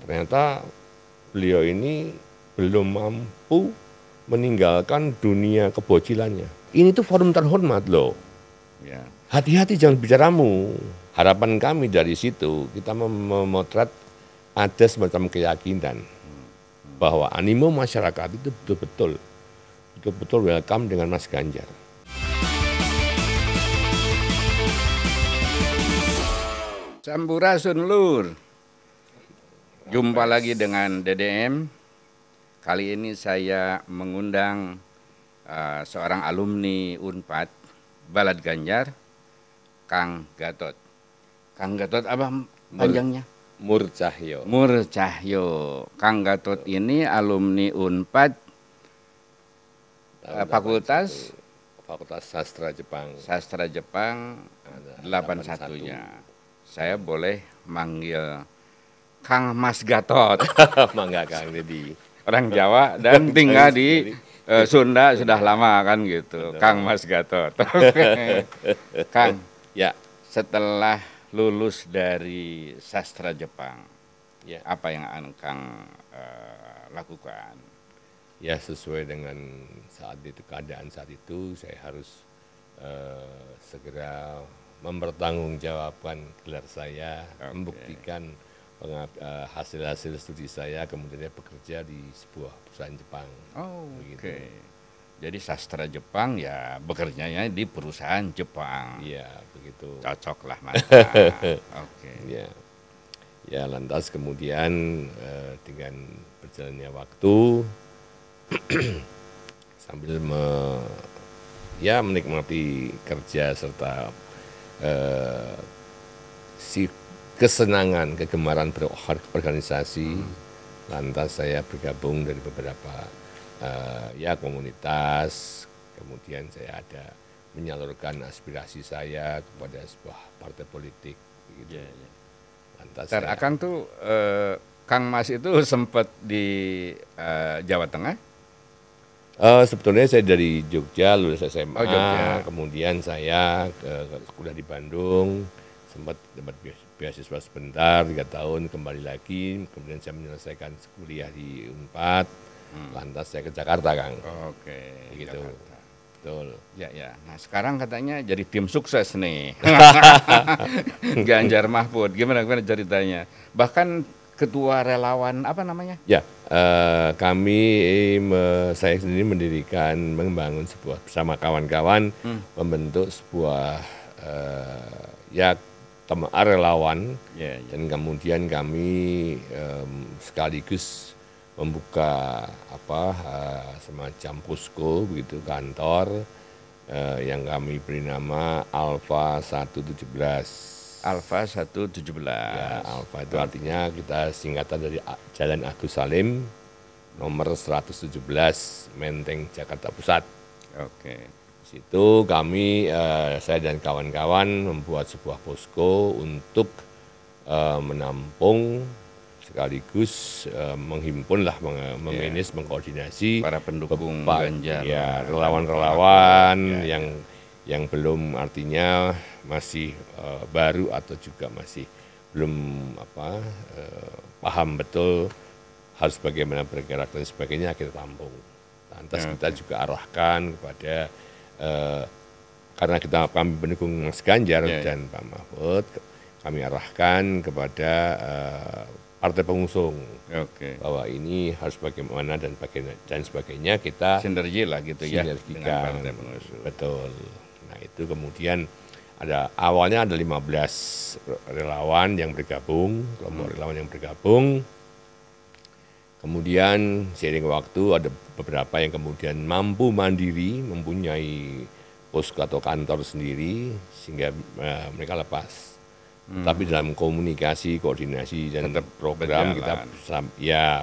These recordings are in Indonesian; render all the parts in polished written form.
Ternyata beliau ini belum mampu meninggalkan dunia kebocilannya. Ini tuh forum terhormat loh. Ya. Hati-hati jangan bicaramu. Harapan kami dari situ kita memotret ada semacam keyakinan bahwa animo masyarakat itu betul-betul welcome dengan Mas Ganjar. Sampurasun Lur. Jumpa lagi dengan DDM. Kali ini saya mengundang seorang alumni Unpad Balad Ganjar, Kang Gatot. Kang Gatot apa panjangnya? Mur Cahyo. Mur Cahyo. Kang Gatot ini alumni Unpad Fakultas Sastra Jepang. Sastra Jepang 81-nya. Saya boleh manggil Kang Mas Gatot. Mangga Kang Dedi. Orang Jawa dan tinggal di Sunda sudah lama kan gitu. Kang Mas Gatot. Kang, ya, setelah lulus dari sastra Jepang, ya, apa yang Kang lakukan? Ya sesuai dengan keadaan saat itu saya harus segera mempertanggungjawabkan gelar saya, membuktikan hasil-hasil studi saya, kemudian bekerja di sebuah perusahaan Jepang. Oke. Jadi sastra Jepang ya bekerjanya di perusahaan Jepang. Iya, begitu. Cocok lah, mantap. Oke. Ya. Ya, lantas kemudian dengan berjalannya waktu sambil menikmati kerja serta kesenangan, kegemaran berorganisasi, lantas saya bergabung dari beberapa komunitas, kemudian saya ada menyalurkan aspirasi saya kepada sebuah partai politik. Gitu. Lantas Akang tuh Kang Mas itu sempat di Jawa Tengah? Sebetulnya saya dari Jogja, lulus SMA, Jogja. Kemudian saya kuliah di Bandung, sempat dapat beasiswa sebentar, 3 tahun, kembali lagi, kemudian saya menyelesaikan kuliah di Unpad, lantas saya ke Jakarta, Kang. Oke, gitu. Jakarta. Betul. Ya. Nah sekarang katanya jadi tim sukses nih, Ganjar Mahfud. Gimana ceritanya? Bahkan ketua relawan apa namanya? Ya, saya sendiri membangun sebuah bersama kawan-kawan membentuk sebuah relawan, dan kemudian kami sekaligus membuka semacam posko begitu, kantor yang kami beri nama Alfa 117. Alfa 117. Ya, Alfa itu artinya kita singkatan dari Jalan Agus Salim nomor 117 Menteng Jakarta Pusat. Oke. Di situ kami saya dan kawan-kawan membuat sebuah posko untuk menampung sekaligus menghimpun lah, memanage, mengkoordinasi para pendukung Ganjar. Ya, relawan-relawan yang belum, artinya masih baru atau juga masih belum paham betul harus bagaimana bergerak dan sebagainya, kita tampung. Lantas kita juga arahkan kepada karena kami pendukung Mas Ganjar dan Pak Mahfud, kami arahkan kepada partai pengusung bahwa ini harus bagaimana dan sebagainya, kita sinergi lah gitu ya dengan partai pengusung. Betul. Nah itu kemudian awalnya ada 15 relawan yang bergabung, kelompok relawan yang bergabung. Kemudian seiring waktu ada beberapa yang kemudian mampu mandiri, mempunyai posko atau kantor sendiri, sehingga mereka lepas. Tapi dalam komunikasi, koordinasi, dan program kita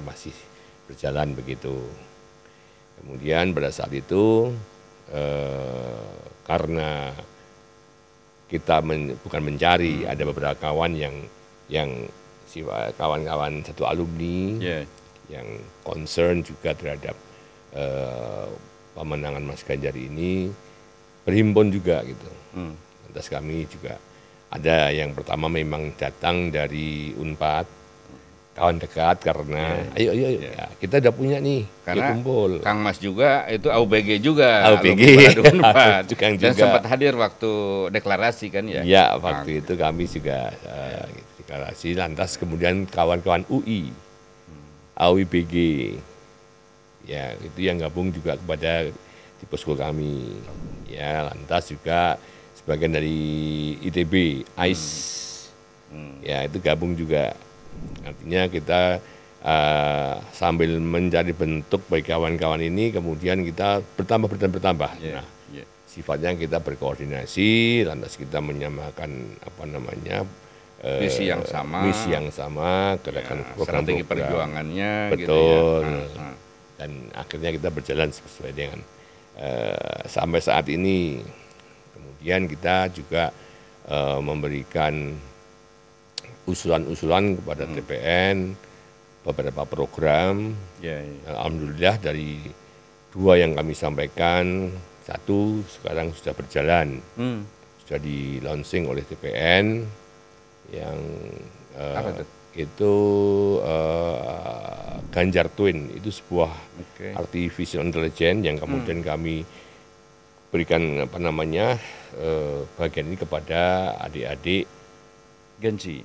masih berjalan begitu. Kemudian pada saat itu karena kita bukan mencari, ada beberapa kawan yang kawan-kawan satu alumni yang concern juga terhadap pemenangan Mas Ganjar ini, berhimpun juga gitu. Lantas kami juga ada yang pertama memang datang dari Unpad, kawan dekat karena ayo ya, kita udah punya nih, karena kumpul. Kang Mas juga itu AUBG juga, AUBG dan sempat hadir waktu deklarasi kan ya? Iya, waktu itu kami juga deklarasi, lantas kemudian kawan-kawan UI, AUBG, ya itu yang gabung juga kepada di posko kami, ya lantas juga sebagian dari ITB, AIS, ya itu gabung juga. Artinya kita sambil mencari bentuk bagi kawan-kawan ini, kemudian kita bertambah. Nah, sifatnya kita berkoordinasi, lantas kita menyamakan misi yang sama, gerakan strategi perjuangannya, betul. Gitu ya. Dan akhirnya kita berjalan sesuai dengan sampai saat ini. Kemudian kita juga memberikan usulan-usulan kepada TPN, beberapa program. Alhamdulillah dari 2 yang kami sampaikan, 1 sekarang sudah berjalan, sudah di launching oleh TPN, yang itu Ganjar Twin, itu sebuah artificial intelligence yang kemudian kami berikan bagian ini kepada adik-adik Genci.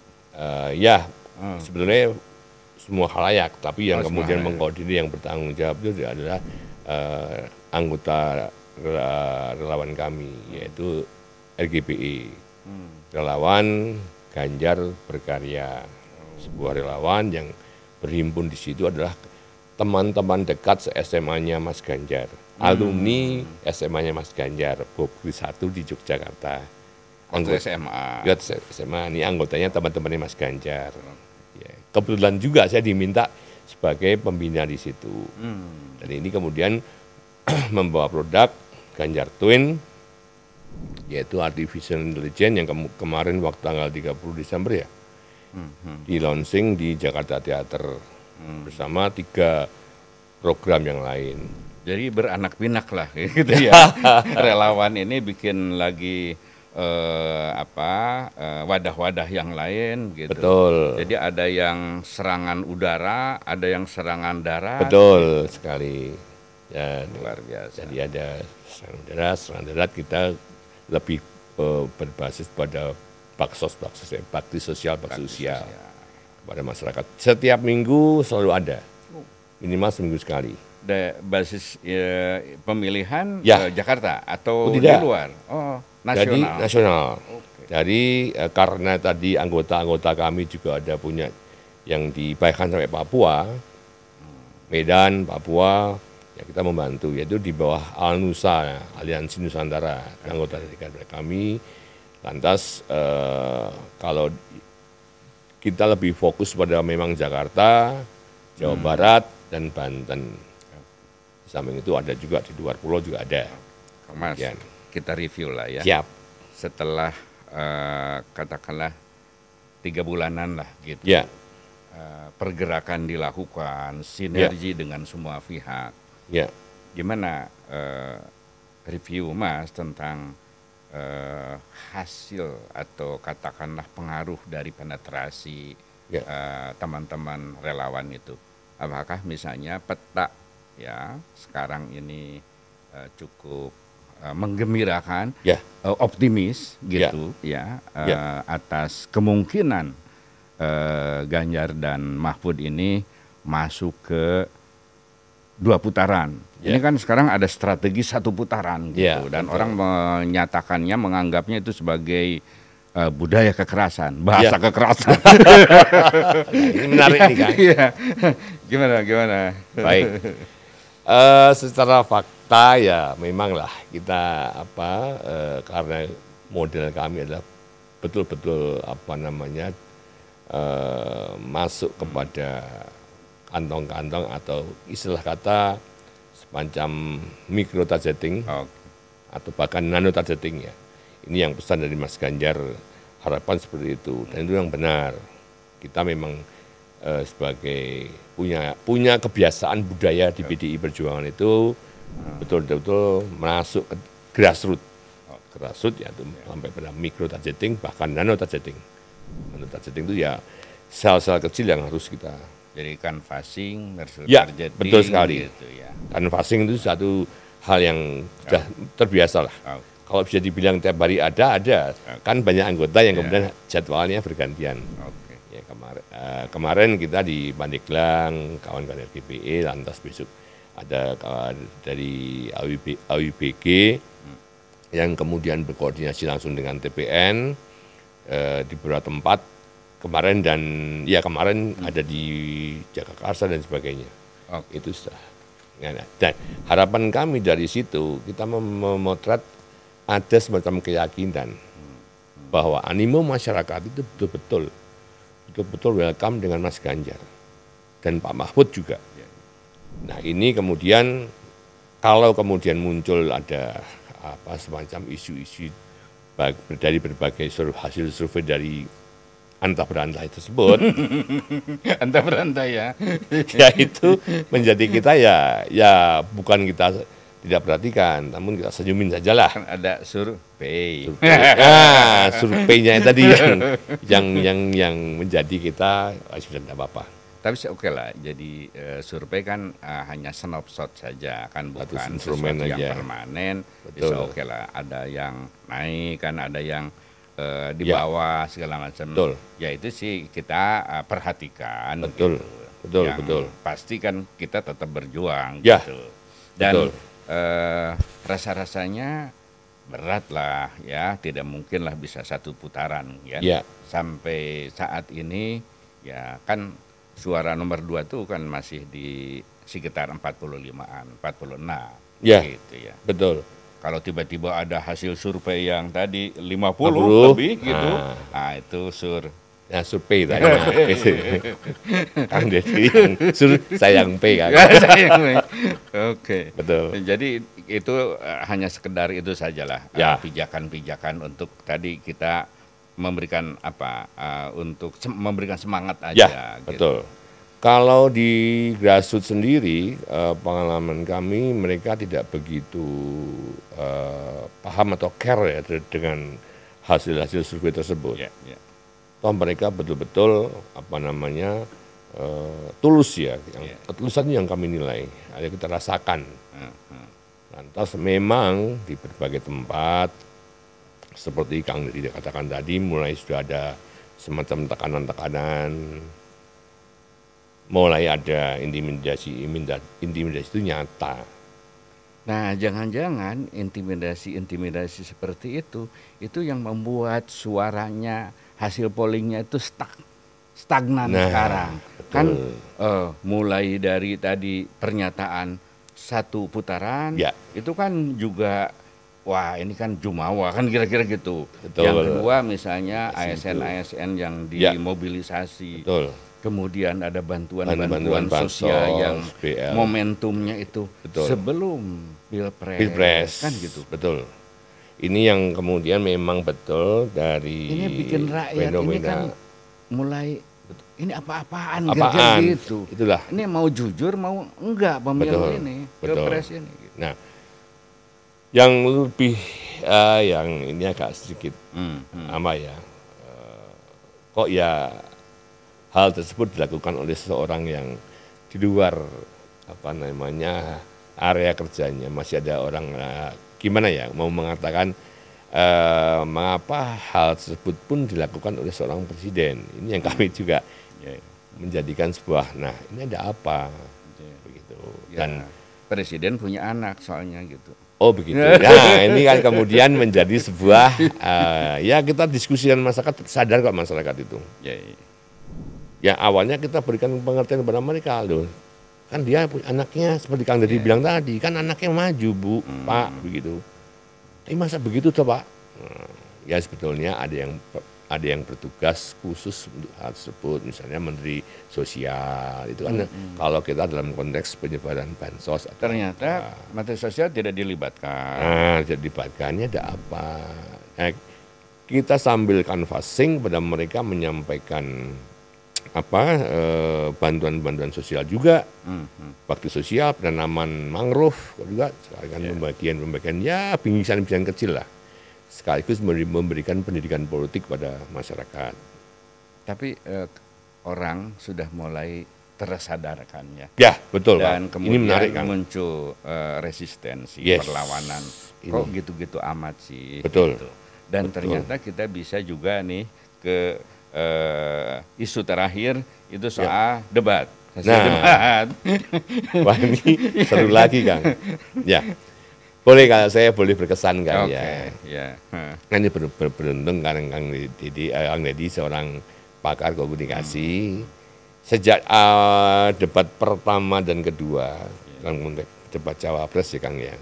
Sebetulnya semua khalayak, tapi yang kemudian mengkoordinir, yang bertanggung jawab itu adalah anggota relawan kami, yaitu RGPE, relawan Ganjar Berkarya, sebuah relawan yang berhimpun di situ adalah teman-teman dekat SMA-nya Mas Ganjar, alumni SMA-nya Mas Ganjar, Bogri 1 di Yogyakarta. SMA, ini anggotanya teman-temannya Mas Ganjar. Ya, kebetulan juga saya diminta sebagai pembina di situ. Dan ini kemudian membawa produk Ganjar Twin, yaitu artificial intelligence yang kemarin waktu tanggal 30 Desember ya, di launching di Jakarta Theater bersama 3 program yang lain. Jadi beranak pinak lah gitu ya. Relawan ini bikin lagi wadah-wadah yang lain gitu. Betul. Jadi ada yang serangan udara, ada yang serangan darat. Betul sekali. Ya, luar biasa. Jadi ada serangan darat, kita lebih berbasis pada bakti sosial kepada masyarakat. Setiap minggu selalu ada, minimal seminggu sekali. Basis pemilihan Jakarta atau di tidak. Luar? Nasional. Jadi nasional. Jadi karena tadi anggota-anggota kami juga ada punya yang dibayarkan sampai Papua, Medan, Papua, ya kita membantu, yaitu di bawah Al-Nusa, Aliansi Nusantara, anggota dari kami. Lantas kalau kita lebih fokus pada memang Jakarta, Jawa Barat, dan Banten. Di samping itu ada juga di luar pulau juga ada. Mas, kita review lah ya. Siap. Setelah katakanlah 3 bulanan lah gitu. Ya. Pergerakan dilakukan, sinergi dengan semua pihak. Ya. Gimana review Mas tentang hasil atau katakanlah pengaruh dari penetrasi teman-teman relawan itu? Apakah misalnya peta ya sekarang ini cukup menggembirakan, optimis gitu atas kemungkinan Ganjar dan Mahfud ini masuk ke 2 putaran. Ini kan sekarang ada strategi 1 putaran gitu, dan orang menyatakannya, menganggapnya itu sebagai budaya kekerasan, bahasa kekerasan. Ini menarik nih kan. Gimana? Baik. Secara fakta ya memanglah kita karena model kami adalah betul-betul masuk kepada kantong-kantong atau istilah kata semacam micro targeting atau bahkan nano targeting ya. Ini yang pesan dari Mas Ganjar, harapan seperti itu, dan itu yang benar. Kita memang sebagai punya kebiasaan budaya di PDI Perjuangan itu betul-betul masuk ke grassroots. Grassroots ya itu sampai pada micro targeting bahkan nano targeting. Nano targeting itu ya sel-sel kecil yang harus kita. Jadi canvassing, Ya, targeting, betul sekali. gitu ya. Canvassing itu satu hal yang sudah terbiasa lah. Oh, Kalau bisa dibilang tiap hari ada. Kan banyak anggota yang kemudian jadwalnya bergantian. oke. Ya, kemarin kita di Pandeglang, kawan-kawan RGPE, lantas besok ada kawan dari AWBG yang kemudian berkoordinasi langsung dengan TPN di beberapa tempat kemarin ada di Jagakarsa dan sebagainya. Oke. Itu sudah. Dan harapan kami dari situ kita memotret ada semacam keyakinan bahwa animo masyarakat itu betul-betul welcome dengan Mas Ganjar dan Pak Mahfud juga. Nah ini kemudian kalau kemudian muncul ada semacam isu-isu dari berbagai hasil survei dari antah berantah tersebut, Antah berantah ya. ya itu menjadi kita ya bukan kita tidak perhatikan, namun kita senyumin sajalah. Kan ada survei. Nah, surveinya tadi yang menjadi kita sudah tidak apa-apa. Tapi oke lah, jadi survei kan hanya snapshot saja, kan bukan instrumen sesuatu yang aja. permanen. Betul. Bisa oke lah, ada yang naik kan, ada yang di bawah segala macam. Betul. Ya itu sih kita perhatikan. Betul. Gitu. Betul, Yang betul. Pasti kan kita tetap berjuang. Ya, Gitu. Dan betul. rasa-rasanya berat lah ya, tidak mungkin lah bisa satu putaran ya. Ya. Sampai saat ini ya kan suara nomor 2 tuh kan masih di sekitar 45-an, 46 Ya. gitu ya. Betul. Kalau tiba-tiba ada hasil survei yang tadi 50 50, lebih gitu, nah itu survei tadi. Kang Deddy saya yang P kan. Oke. Betul. Jadi itu hanya sekedar itu sajalah Ya. pijakan-pijakan untuk tadi kita memberikan untuk memberikan semangat aja. Ya, gitu. betul. Kalau di grassroots sendiri, pengalaman kami mereka tidak begitu paham atau care ya dengan hasil-hasil survei tersebut. Ya, ya. Toh mereka betul-betul tulus ya, ketulusan yang kami nilai, ada kita rasakan. Lantas memang di berbagai tempat seperti Kang Deddy katakan tadi mulai sudah ada semacam tekanan-tekanan, mulai ada intimidasi itu nyata. Nah, jangan-jangan intimidasi seperti itu yang membuat suaranya, hasil pollingnya itu stagnan sekarang. Betul. Kan mulai dari tadi pernyataan satu putaran, itu kan juga, wah ini kan jumawa kan kira-kira gitu. Betul. Yang kedua misalnya ASN yang dimobilisasi. Betul. Kemudian ada bantuan bansos, sosial yang BL. momentumnya itu sebelum pilpres kan gitu. Betul. Ini yang kemudian memang betul dari Ini bikin rakyat fenomena. ini kan mulai ini apaan gitu. Itulah. Ini mau jujur mau enggak pemilu ini, pilpres ini. Gitu. Nah, yang lebih yang ini agak sedikit kok ya hal tersebut dilakukan oleh seseorang yang di luar area kerjanya. Masih ada orang gimana ya mau mengatakan mengapa hal tersebut pun dilakukan oleh seorang presiden. Ini yang kami juga menjadikan sebuah, nah ini ada apa begitu. Dan presiden punya anak soalnya gitu. Oh begitu. Nah ini kan kemudian menjadi sebuah ya kita diskusi dengan masyarakat, sadar kok masyarakat itu. Ya awalnya kita berikan pengertian kepada mereka loh. Kan dia punya anaknya seperti Kang Deddy bilang tadi, kan anaknya maju Bu, Pak begitu. Tapi masa begitu tuh Pak? Ya sebetulnya ada yang bertugas khusus untuk hal tersebut, misalnya Menteri Sosial itu kan kalau kita dalam konteks penyebaran bansos. Ternyata Menteri Sosial tidak dilibatkan. Nah, dilibatkannya ada apa? Nah, kita sambil canvassing pada mereka menyampaikan bantuan-bantuan sosial juga, bakti sosial, penanaman mangrove juga, sekalian pembagian ya bingkisan-bingkisan kecil lah, sekaligus memberikan pendidikan politik pada masyarakat. Tapi orang sudah mulai tersadarkannya. Ya, betul, Dan Pak. kemudian Ini menarik, Kang. muncul resistensi, Yes. perlawanan. Ini. Kok gitu-gitu amat sih? Betul. Gitu. Dan Betul. ternyata kita bisa juga nih ke isu terakhir itu soal debat. Hasil debat. Wah, ini seru lagi, Kang. Ya, boleh kalau saya boleh berkesan, Kang. Oke, Ya. ya. Nah, ini beruntung karena Kang Deddy seorang pakar komunikasi. Sejak debat pertama dan kedua, dalam konteks debat Cawapres ya, Kang, ya.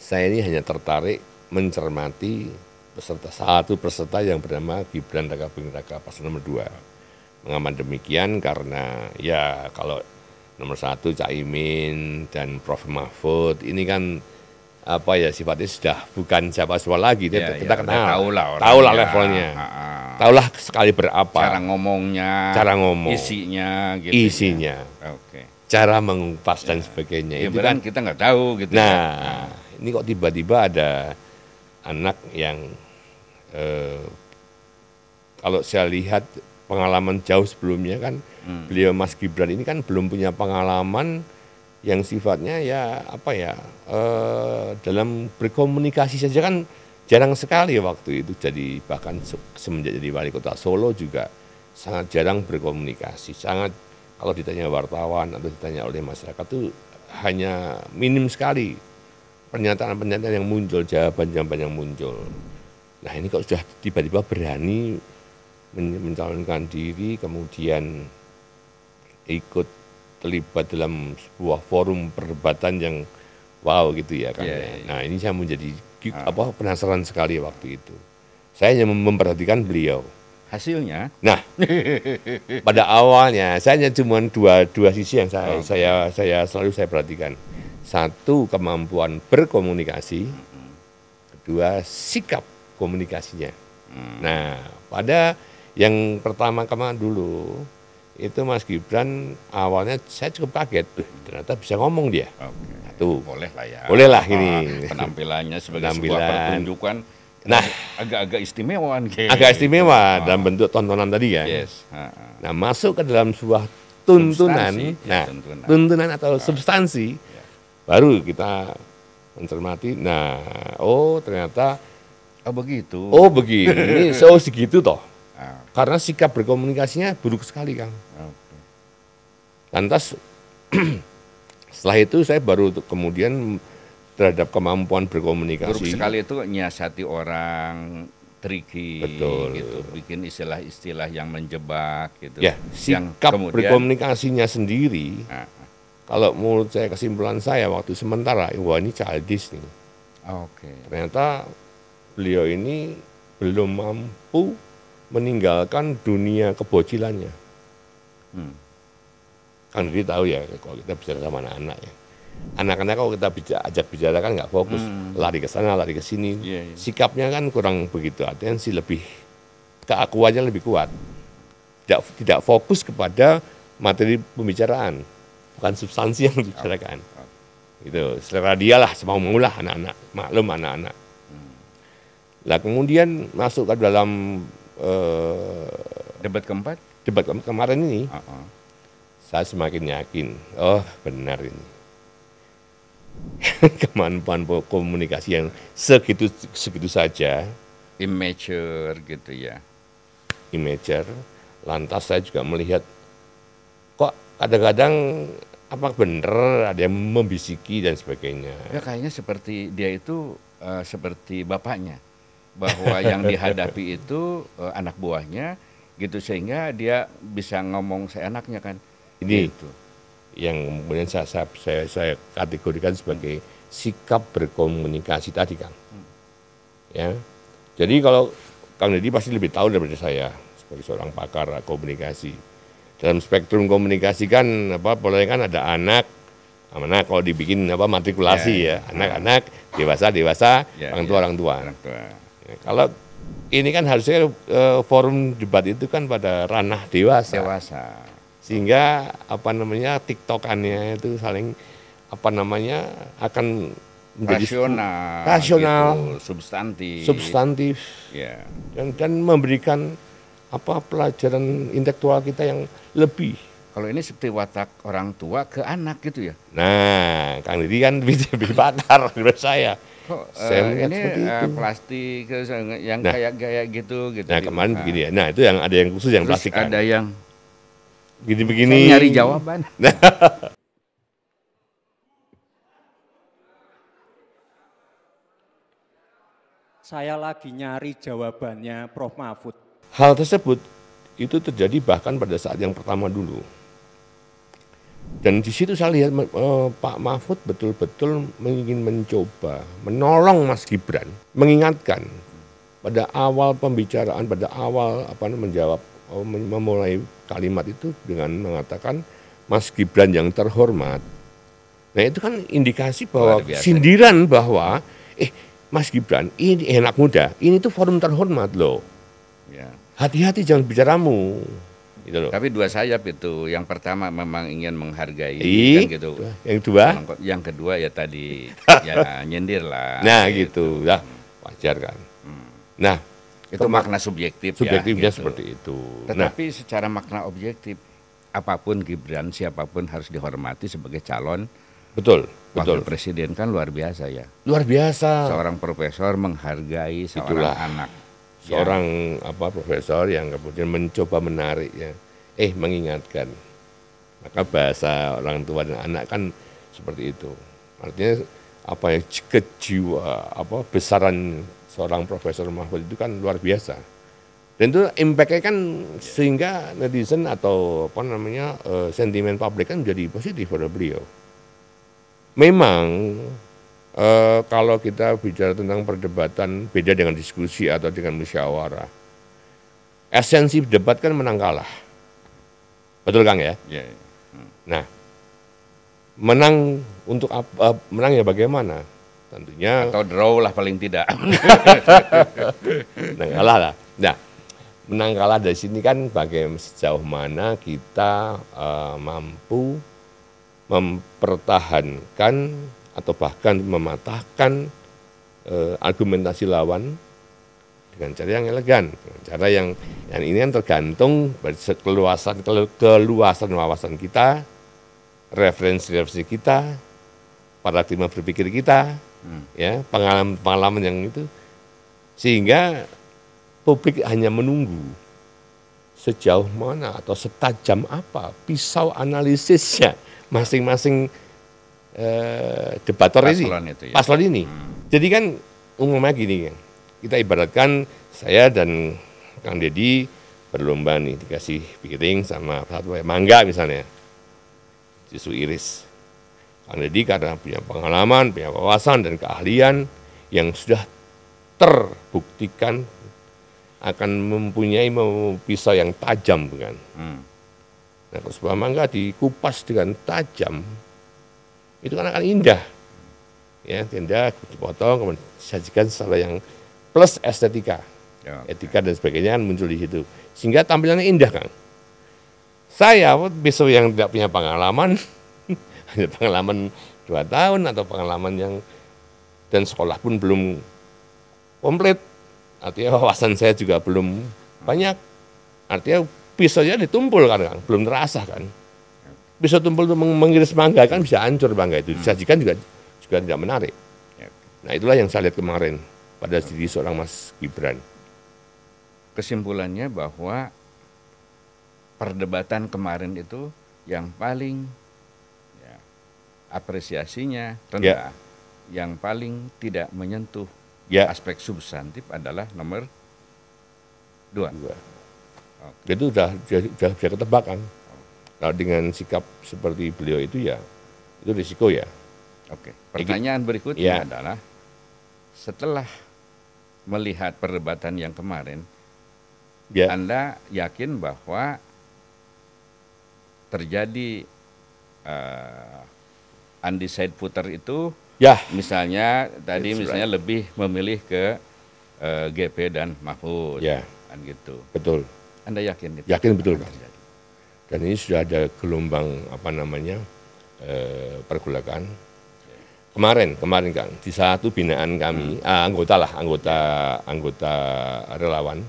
Saya ini hanya tertarik mencermati satu peserta yang bernama Gibran Rakabuming Raka paslon nomor 2. Mengapa demikian? Karena ya kalau nomor 1 Caimin dan Prof Mahfud ini kan apa ya sifatnya sudah bukan siapa-siapa lagi, kita kenal, tahu lah levelnya, tahulah sekali berapa, cara ngomongnya, cara ngomong, isinya, gitu isinya, ya. Oke. cara mengupas dan sebagainya. Ya, itu kan kita nggak tahu gitu. Nah, ini kok tiba-tiba ada anak yang kalau saya lihat pengalaman jauh sebelumnya kan, beliau Mas Gibran ini kan belum punya pengalaman yang sifatnya ya apa ya dalam berkomunikasi saja kan jarang sekali waktu itu. Jadi bahkan semenjak jadi wali kota Solo juga sangat jarang berkomunikasi. Sangat kalau ditanya wartawan atau ditanya oleh masyarakat itu hanya minim sekali pernyataan-pernyataan yang muncul, jawaban-jawaban yang muncul. Nah ini kok sudah tiba-tiba berani mencalonkan diri, kemudian ikut terlibat dalam sebuah forum perdebatan yang wow gitu ya kan. Nah ini saya menjadi penasaran sekali waktu itu. Saya hanya memperhatikan beliau. Hasilnya? Nah, pada awalnya saya hanya cuma dua sisi yang saya selalu saya perhatikan. Satu, kemampuan berkomunikasi. Kedua, sikap komunikasinya. Nah, pada yang pertama dulu, itu Mas Gibran awalnya saya cukup kaget. Ternyata bisa ngomong dia. Tuh. Boleh lah ya. Boleh lah ini. Penampilannya sebagai sebuah pertunjukan. Nah, agak istimewa. Agak istimewa dalam bentuk tontonan tadi ya. Yes. Nah, masuk ke dalam sebuah tuntunan. Tuntunan atau substansi. Baru kita mencermati. Nah, ternyata begitu. Begini. Segitu toh. Karena sikap berkomunikasinya buruk sekali, Kang. Lantas setelah itu saya baru kemudian terhadap kemampuan berkomunikasi. Buruk sekali itu nyiasati orang, tricky, betul, gitu, bikin istilah-istilah yang menjebak, gitu. Ya, sikap berkomunikasinya sendiri. Kalau menurut saya kesimpulan saya waktu sementara, wah ini childish nih. Ternyata beliau ini belum mampu meninggalkan dunia kebocilannya. Kan dia tahu ya kalau kita bicara sama anak-anak ya. Anak-anak kalau kita ajak bicara kan nggak fokus, lari ke sana, lari ke sini. Sikapnya kan kurang begitu, atensi lebih, keakuannya lebih kuat. Tidak fokus kepada materi pembicaraan, bukan substansi yang dibicarakan. Itu selera dia lah, semau-maulah anak-anak, maklum anak-anak. Lah kemudian masuk ke dalam debat keempat? Debat kemarin ini, saya semakin yakin, benar ini. Kemampuan komunikasi yang segitu saja. Immature gitu ya. Immature. Lantas saya juga melihat, kok kadang-kadang apa bener ada yang membisiki dan sebagainya. Ya kayaknya seperti dia itu seperti bapaknya. Bahwa yang dihadapi itu anak buahnya gitu, sehingga dia bisa ngomong seenaknya kan. Ini gitu. Yang kemudian saya kategorikan sebagai sikap berkomunikasi tadi, Kang. Ya. Jadi kalau Kang Deddy pasti lebih tahu daripada saya sebagai seorang pakar komunikasi. Dalam spektrum komunikasi kan boleh kan ada anak kalau dibikin matrikulasi anak-anak, dewasa, orang tua. Ya, kalau ini kan harusnya forum debat itu kan pada ranah dewasa. Sehingga tiktokannya itu saling akan menjadi rasional gitu, substantif dan memberikan pelajaran intelektual kita yang lebih. Kalau ini seperti watak orang tua ke anak gitu ya. Nah, Kang Didi kan lebih pakar daripada saya. Kok Saya melihat ini seperti itu. plastik yang Nah. kayak gaya gitu. Nah, kemarin begini ya. Nah, itu yang ada yang khusus yang Terus plastik. ada yang Begini-begini. saya nyari jawaban. Saya lagi nyari jawabannya Prof. Mahfud. Hal tersebut itu terjadi bahkan pada saat yang pertama dulu. Dan di situ saya lihat Pak Mahfud betul-betul ingin mencoba menolong Mas Gibran, mengingatkan pada awal pembicaraan, pada awal menjawab, memulai kalimat itu dengan mengatakan Mas Gibran yang terhormat. Nah itu kan indikasi bahwa sindiran bahwa Mas Gibran ini anak muda, ini tuh forum terhormat loh. Ya. Hati-hati jangan bicaramu. Gitu loh. Tapi dua sayap itu. Yang pertama memang ingin menghargai kan gitu. Yang kedua? Yang kedua ya tadi ya nyindir lah. Nah gitu, ya wajar kan. Nah itu makna subjektif subjektifnya ya, gitu. seperti itu. Tetapi secara makna objektif, apapun Gibran, siapapun harus dihormati sebagai calon. Betul. Wakil presiden kan luar biasa ya. Luar biasa. Seorang profesor menghargai seorang anak. Seorang profesor yang kemudian mencoba menarik ya, mengingatkan. Maka bahasa orang tua dan anak kan seperti itu. Artinya kejiwa besaran seorang Profesor Mahfud itu kan luar biasa. Dan itu impact-nya kan sehingga netizen atau sentimen publik kan menjadi positif pada beliau. Memang kalau kita bicara tentang perdebatan beda dengan diskusi atau dengan musyawarah. Esensi debat kan menang kalah. Betul Kang ya? Yeah. Nah, menang untuk apa? Menang ya bagaimana? Tentunya atau draw lah paling tidak. Menang kalah lah. Nah, menang kalah dari sini kan bagaimana sejauh mana kita mampu mempertahankan atau bahkan mematahkan argumentasi lawan dengan cara yang elegan, dengan cara yang ini kan tergantung pada keluasan wawasan kita, referensi kita, paradigma berpikir kita, ya pengalaman yang itu, sehingga publik hanya menunggu sejauh mana atau setajam apa pisau analisisnya masing-masing debator paslon ini. Jadi kan umumnya gini, kita ibaratkan saya dan Kang Deddy berlomba nih, dikasih piring sama satu mangga misalnya, susu iris. Kang Deddy karena punya pengalaman, punya wawasan dan keahlian yang sudah terbuktikan akan mempunyai pisau yang tajam, bukan? Nah, kalau sebuah mangga dikupas dengan tajam, itu kan akan indah, ya, indah, dipotong, kemudian disajikan secara yang plus estetika, etika dan sebagainya kan muncul di situ, sehingga tampilannya indah, Kang. Saya besok yang tidak punya pengalaman, hanya pengalaman 2 tahun atau pengalaman yang dan sekolah pun belum komplit, artinya wawasan saya juga belum banyak, artinya pisaunya ditumpul kan, Kang, belum terasa kan. Pisau tumpul untuk mengiris mangga kan bisa hancur mangga itu, disajikan juga tidak menarik. Nah itulah yang saya lihat kemarin pada diri seorang Mas Gibran. Kesimpulannya bahwa perdebatan kemarin itu yang paling apresiasinya rendah, yang paling tidak menyentuh aspek substantif adalah nomor 2. Itu sudah bisa ketebak kan. Kalau dengan sikap seperti beliau itu ya, itu risiko ya. Oke. Pertanyaan berikutnya adalah setelah melihat perdebatan yang kemarin, Anda yakin bahwa terjadi undecided voter itu, misalnya tadi misalnya lebih memilih ke GP dan Mahfud, kan gitu. Betul. Anda yakin itu? Yakin betul, Kang. Dan ini sudah ada gelombang pergolakan. Kemarin Kang, di satu binaan kami, anggota relawan,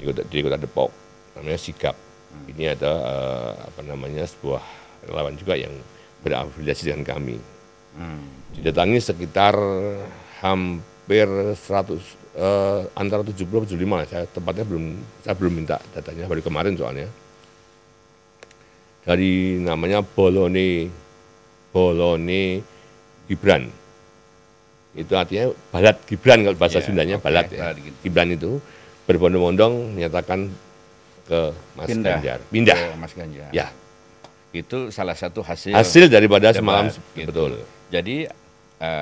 di kota Depok, namanya Sigap. Ini ada sebuah relawan juga yang berafiliasi dengan kami. Didatangi sekitar hampir 100 antara 70 75, saya belum minta datanya, baru kemarin soalnya. Dari namanya Bolone Gibran. Itu artinya balat Gibran kalau bahasa Sundanya, balat ya. Gibran itu berbondong-bondong menyatakan ke Mas Ganjar. Pindah ke Mas Ganjar. Ya. Itu salah satu hasil daripada semalam, gitu. Betul. Jadi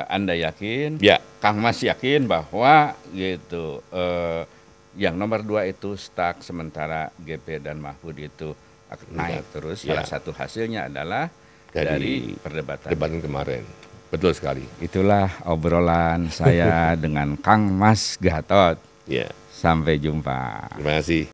Anda yakin, ya, Kang Mas yakin bahwa gitu yang nomor 2 itu stuck, sementara GP dan Mahfud itu naik terus. Salah satu hasilnya adalah dari perdebatan kemarin. Betul sekali. Itulah obrolan saya dengan Kang Mas Gatot. Ya. Sampai jumpa. Terima kasih.